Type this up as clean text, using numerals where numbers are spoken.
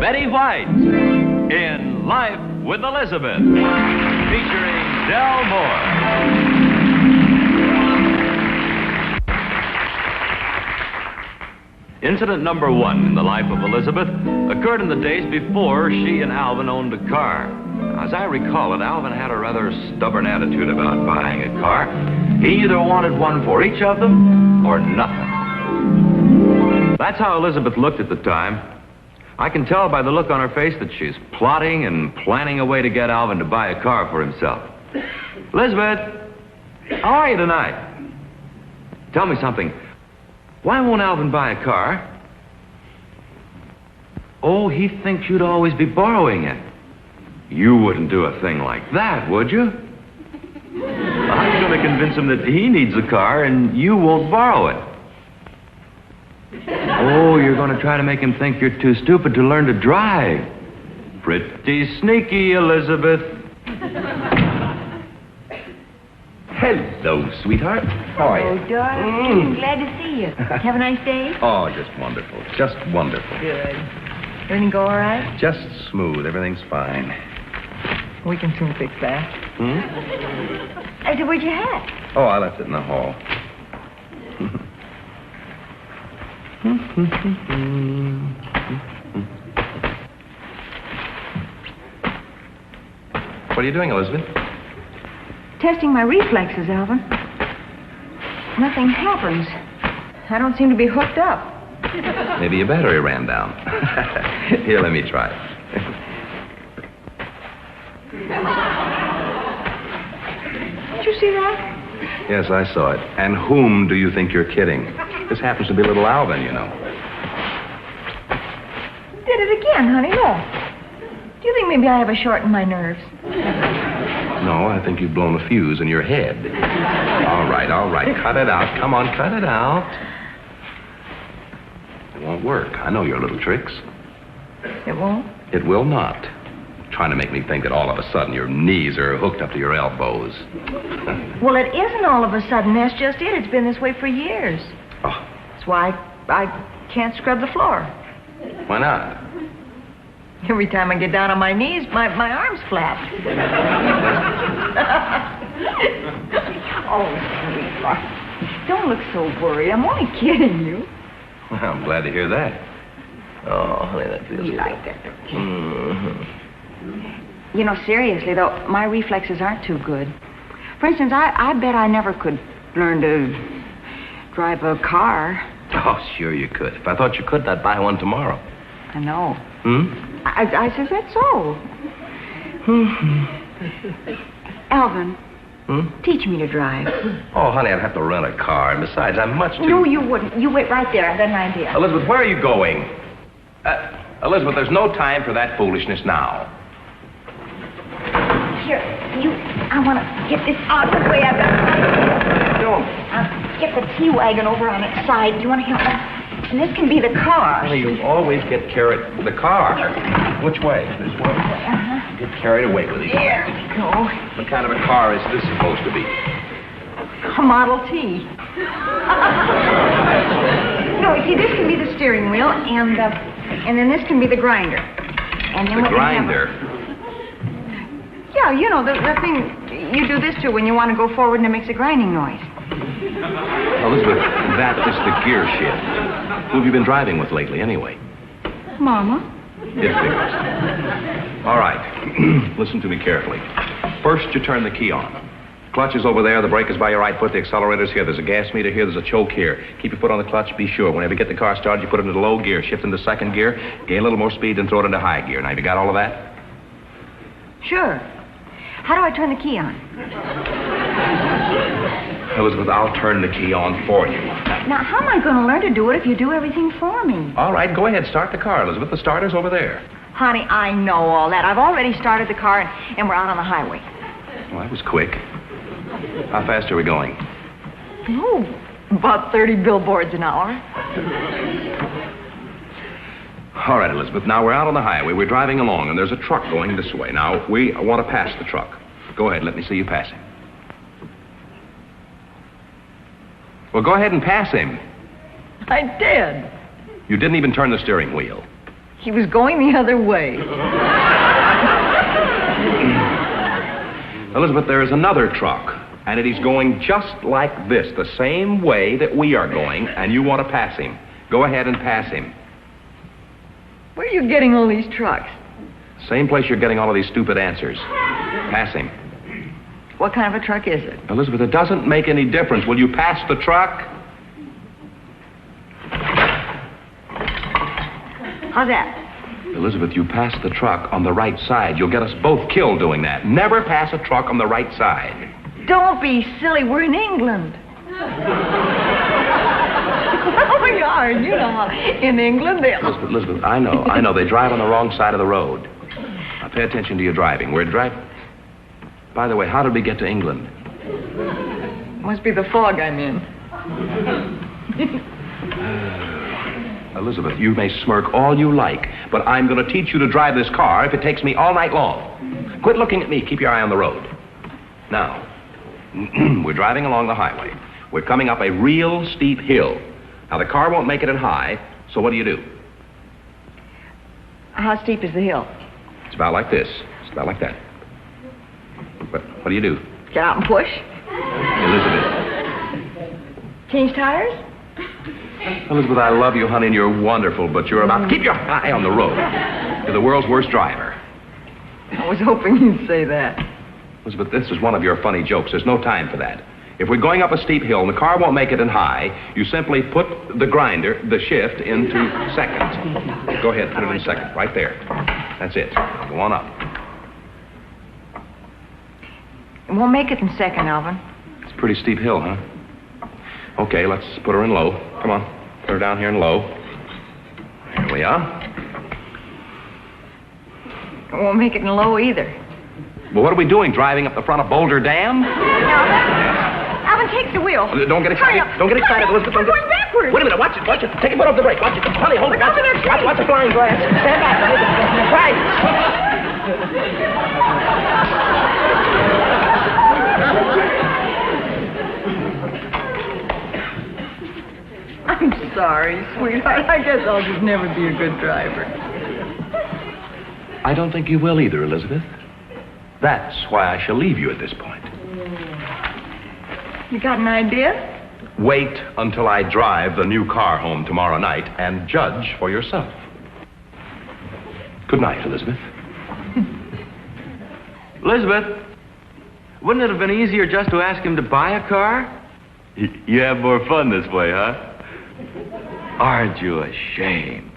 Betty White in Life with Elizabeth, featuring Del Moore. Incident number 1 in the life of Elizabeth occurred in the days before she and Alvin owned a car. As I recall it, Alvin had a rather stubborn attitude about buying a car. He either wanted one for each of them or nothing. That's how Elizabeth looked at the time. I can tell by the look on her face that she's plotting and planning a way to get Alvin to buy a car for himself. Elizabeth, how are you tonight? Tell me something. Why won't Alvin buy a car? Oh, he thinks you'd always be borrowing it. You wouldn't do a thing like that, would you? I'm going to convince him that he needs a car and you won't borrow it. Oh, you're going to try to make him think you're too stupid to learn to drive. Pretty sneaky, Elizabeth. Hello, sweetheart. How are you? Oh, darling. Glad to see you. Have a nice day? Oh, just wonderful. Just wonderful. Good. Everything go all right? Just smooth. Everything's fine. We can soon fix that. I said, where'd your hat? Oh, I left it in the hall. What are you doing, Elizabeth? Testing my reflexes, Alvin. Nothing happens. I don't seem to be hooked up. Maybe your battery ran down. Here, let me try it. Did you see that? Yes, I saw it. And whom do you think you're kidding? This happens to be little Alvin, you know. Did it again, honey. Look. Do you think maybe I have a short in my nerves? No, I think you've blown a fuse in your head. All right. Cut it out. Come on, cut it out. It won't work. I know your little tricks. It won't? It will not. Trying to make me think that all of a sudden your knees are hooked up to your elbows. Well, it isn't all of a sudden. That's just it. It's been this way for years. Oh, That's why I can't scrub the floor. why not? Every time I get down on my knees, my arms flap. Oh, sweetheart. Don't look so worried. I'm only kidding you. Well, I'm glad to hear that. Oh, honey, that feels You good. like that, don't you? Mm-hmm. You know, seriously, though, my reflexes aren't too good. For instance, I bet I never could learn to drive a car. Oh, sure you could. If I thought you could, I'd buy one tomorrow. I know. Hmm? I says that's so. Alvin, teach me to drive. Oh, honey, I'd have to rent a car. And besides, I'm much too... No, you wouldn't. You wait right there. I got an idea. Elizabeth, where are you going? Elizabeth, there's no time for that foolishness now. Here, I want to get this out of the way. I've got Don't. get the T-wagon over on its side. Do you want to help me? And this can be the car. Honey, you always get carried... The car? Which way? This way? Uh-huh. Get carried away with it. There we go. What kind of a car is this supposed to be? A Model T. No, you see, this can be the steering wheel, and then this can be the grinder. And then The we can have grinder? Yeah, you know, the thing you do this to when you want to go forward and it makes a grinding noise. Elizabeth, that is the gear shift. Who have you been driving with lately, anyway? Mama? It figures. All right. Listen to me carefully. First, you turn the key on. Clutch is over there. The brake is by your right foot. The accelerator's here. There's a gas meter here. There's a choke here. Keep your foot on the clutch. Be sure. Whenever you get the car started, you put it into low gear. Shift into second gear. Gain a little more speed, and throw it into high gear. Now, have you got all of that? Sure. How do I turn the key on? Elizabeth, I'll turn the key on for you. Now, how am I going to learn to do it if you do everything for me? All right, go ahead. Start the car, Elizabeth. The starter's over there. Honey, I know all that. I've already started the car, and we're out on the highway. Well, that was quick. How fast are we going? Oh, about 30 billboards an hour. All right, Elizabeth. Now, we're out on the highway. We're driving along, and there's a truck going this way. Now, we want to pass the truck. Go ahead. Let me see you pass him. Well, go ahead and pass him. I did. You didn't even turn the steering wheel. He was going the other way. Elizabeth, there is another truck, and it is going just like this, the same way that we are going, and you want to pass him. Go ahead and pass him. Where are you getting all these trucks? Same place you're getting all of these stupid answers. Pass him. What kind of a truck is it? Elizabeth, it doesn't make any difference. Will you pass the truck? How's that? Elizabeth, you pass the truck on the right side. You'll get us both killed doing that. Never pass a truck on the right side. Don't be silly. We're in England. Oh, my God. You know how in England they... Elizabeth, I know. They drive on the wrong side of the road. Now, pay attention to your driving. We're driving... By the way, how did we get to England? Must be the fog I'm in. Elizabeth, you may smirk all you like, but I'm going to teach you to drive this car if it takes me all night long. Quit looking at me. Keep your eye on the road. Now, we're driving along the highway. We're coming up a real steep hill. Now, the car won't make it in high, so what do? How steep is the hill? It's about like this. It's about like that. But what do? Get out and push? Elizabeth. Change tires? Elizabeth, I love you, honey, and you're wonderful, but you're about... Keep your eye on the road. You're the world's worst driver. I was hoping you'd say that. Elizabeth, this is one of your funny jokes. There's no time for that. If we're going up a steep hill and the car won't make it in high, you simply put the shift into second. Go ahead, put it in second, right there. That's it. Go on up. It won't make it in second, Alvin. It's a pretty steep hill, huh? Okay, let's put her in low. Come on, put her down here in low. There we are. It won't make it in low either. Well, what are we doing, driving up the front of Boulder Dam? Alvin, take the wheel. Don't get excited. Don't get excited, Elizabeth. We're going backwards. Wait a minute, watch it. Take your foot off the brake. Watch it. Honey, hold it. Watch the flying glass. Stand back. Right. I'm sorry, sweetheart. I guess I'll just never be a good driver. I don't think you will either, Elizabeth. That's why I shall leave you at this point. You got an idea? Wait until I drive the new car home tomorrow night and judge for yourself. Good night, Elizabeth. Elizabeth, wouldn't it have been easier just to ask him to buy a car? You have more fun this way, huh? Aren't you ashamed?